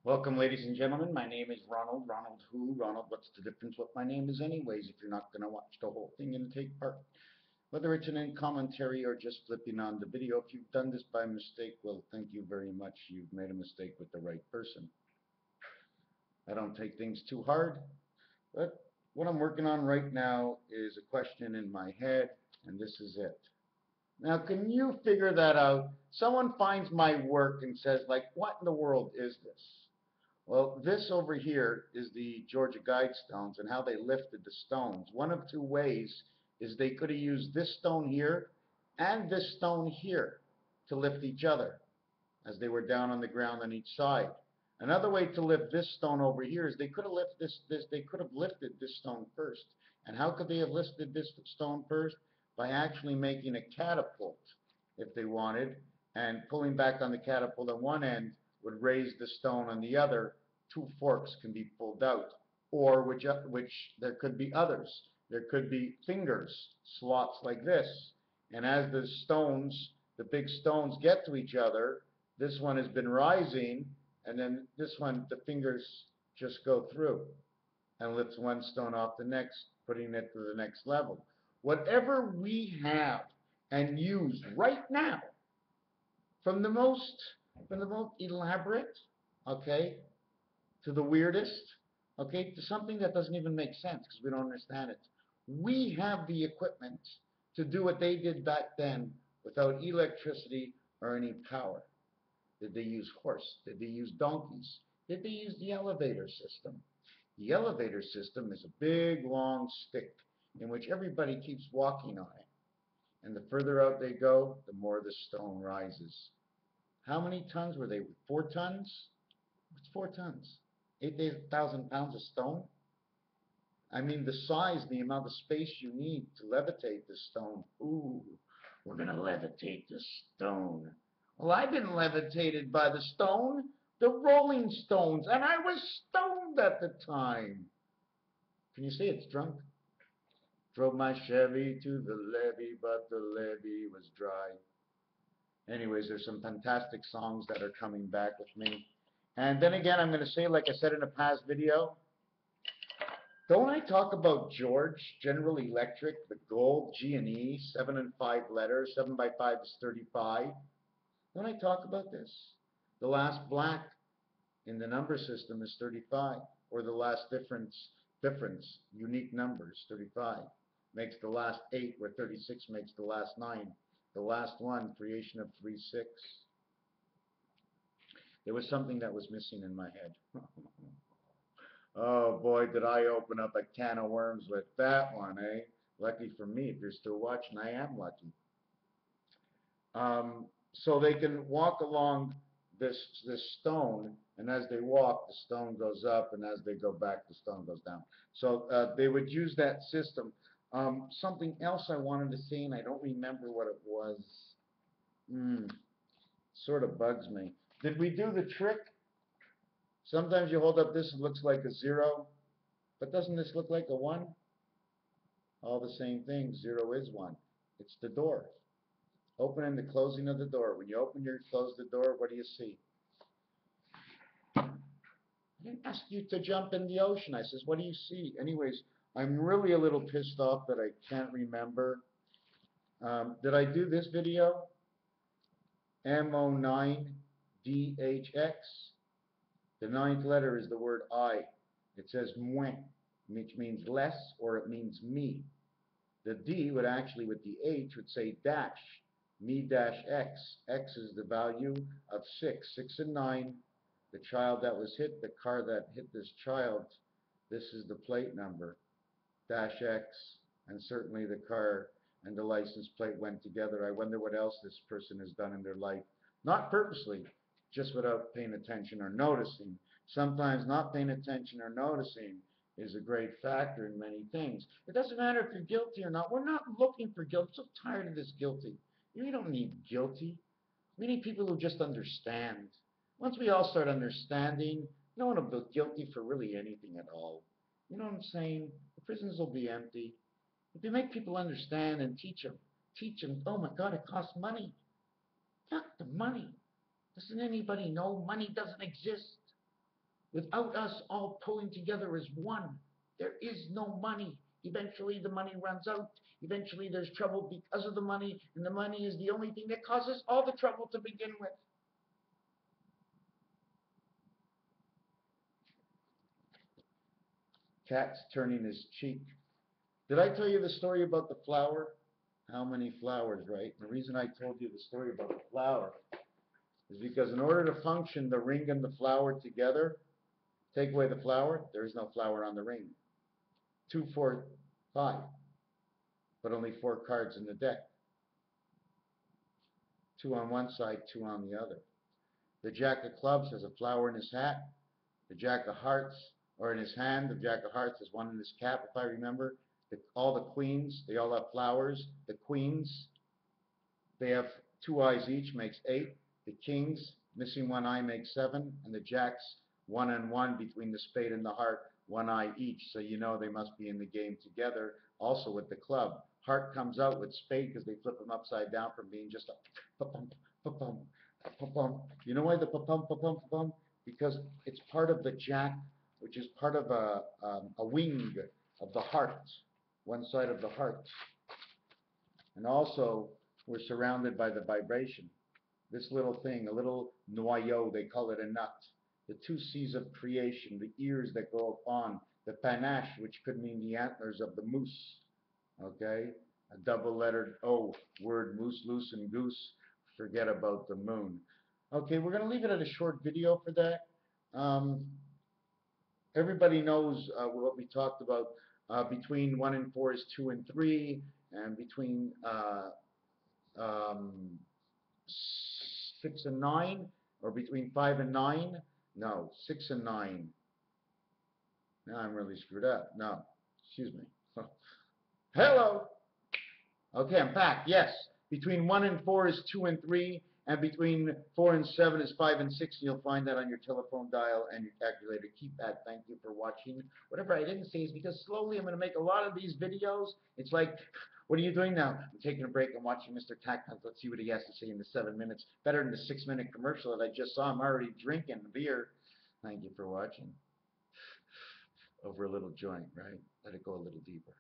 Welcome, ladies and gentlemen. My name is Ronald. Ronald who? Ronald, what's the difference what my name is anyways if you're not going to watch the whole thing and take part? Whether it's an in commentary or just flipping on the video, if you've done this by mistake, well, thank you very much. You've made a mistake with the right person. I don't take things too hard, but what I'm working on right now is a question in my head, and this is it. Now, can you figure that out? Someone finds my work and says, like, what in the world is this? Well, this over here is the Georgia Guidestones and how they lifted the stones. One of two ways is they could have used this stone here and this stone here to lift each other as they were down on the ground on each side. Another way to lift this stone over here is they could have lifted this stone first. And how could they have lifted this stone first? By actually making a catapult if they wanted, and pulling back on the catapult on one end would raise the stone on the other. Two forks can be pulled out, or which there could be others. There could be fingers, slots like this, and as the big stones get to each other, this one has been rising, and then this one, the fingers just go through and lifts one stone off the next, putting it to the next level. Whatever we have and use right now, from the most elaborate, okay, to the weirdest, okay, to something that doesn't even make sense because we don't understand it. We have the equipment to do what they did back then without electricity or any power. Did they use horse? Did they use donkeys? Did they use the elevator system? The elevator system is a big, long stick in which everybody keeps walking on it. And the further out they go, the more the stone rises. How many tons were they? 4 tons? What's 4 tons? 8,000 pounds of stone? I mean, the size, the amount of space you need to levitate the stone. Ooh, we're going to levitate the stone. Well, I've been levitated by the stone, the Rolling Stones, and I was stoned at the time. Can you see it's drunk? Drove my Chevy to the levee, but the levee was dry. Anyways, there's some fantastic songs that are coming back with me. And then again, I'm going to say, like I said in a past video, don't I talk about George, General Electric, the gold G&E, 7 and 5 letters, 7 by 5 is 35. Don't I talk about this? The last black in the number system is 35, or the last difference, unique numbers, 35. Makes the last 8, where 36 makes the last 9. The last one, creation of 3, 6. There was something that was missing in my head. Oh boy, did I open up a can of worms with that one, eh? Lucky for me, if you're still watching, I am lucky. So they can walk along this stone, and as they walk, the stone goes up, and as they go back, the stone goes down. So they would use that system. Something else I wanted to say, and I don't remember what it was. Sort of bugs me. Did we do the trick? Sometimes you hold up this, it looks like a 0, but doesn't this look like a 1? All the same thing, 0 is 1. It's the door. Open and the closing of the door. When you open or close the door, what do you see? I didn't ask you to jump in the ocean. I says, what do you see? Anyways, I'm really a little pissed off that I can't remember. Did I do this video? MO9DHX. The 9th letter is the word I. It says moins, which means less, or it means me. The D would actually, with the H, would say dash. Me dash X. X is the value of 6. 6 and 9. The child that was hit, the car that hit this child, this is the plate number. Dash X, and certainly the car and the license plate went together. I wonder what else this person has done in their life. Not purposely, just without paying attention or noticing. Sometimes not paying attention or noticing is a great factor in many things. It doesn't matter if you're guilty or not. We're not looking for guilt. I'm so tired of this guilty. You don't need guilty. We need people who just understand. Once we all start understanding, no one will be guilty for really anything at all. You know what I'm saying? The prisons will be empty. If you make people understand and teach them, oh my God, it costs money. Fuck the money. Doesn't anybody know money doesn't exist? Without us all pulling together as one, there is no money. Eventually the money runs out. Eventually there's trouble because of the money, and the money is the only thing that causes all the trouble to begin with. Cat's turning his cheek. Did I tell you the story about the flower? How many flowers, right? And the reason I told you the story about the flower is because in order to function the ring and the flower together, take away the flower, there is no flower on the ring. 2, 4, 5, but only 4 cards in the deck. 2 on one side, 2 on the other. The Jack of Clubs has a flower in his hat. The Jack of Hearts, or in his hand, the Jack of Hearts has one in his cap, if I remember. All the queens, they all have flowers. The queens, they have 2 eyes each, makes 8. The kings, missing 1 eye, makes 7. And the jacks, 1 and 1 between the spade and the heart, 1 eye each. So you know they must be in the game together. Also with the club, heart comes out with spade because they flip them upside down from being just a pa-pum, pa-pum, pa-pum. You know why the pa-pum, pa-pum, pa-pum? Because it's part of the jack, which is part of a wing of the heart, one side of the heart. And also, we're surrounded by the vibration. This little thing, a little noyau, they call it a nut. The 2 C's of creation, the ears that go upon, the panache, which could mean the antlers of the moose. Okay? A double-lettered O word, moose, loose, and goose. Forget about the moon. Okay, we're going to leave it at a short video for that. Everybody knows what we talked about. Between 1 and 4 is 2 and 3, and between 6 and 9, or between 5 and 9. No, 6 and 9. Now I'm really screwed up. No, excuse me. Hello. Okay, I'm back. Yes, between 1 and 4 is 2 and 3, and between 4 and 7 is 5 and 6. You'll find that on your telephone dial and your calculator keypad. Thank you for watching. Whatever I didn't say is because slowly I'm going to make a lot of these videos. It's like, what are you doing now? I'm taking a break. I'm watching Mr. Tactile. Let's see what he has to say in the 7 minutes. Better than the 6-minute commercial that I just saw. I'm already drinking beer. Thank you for watching. Over a little joint, right? Let it go a little deeper.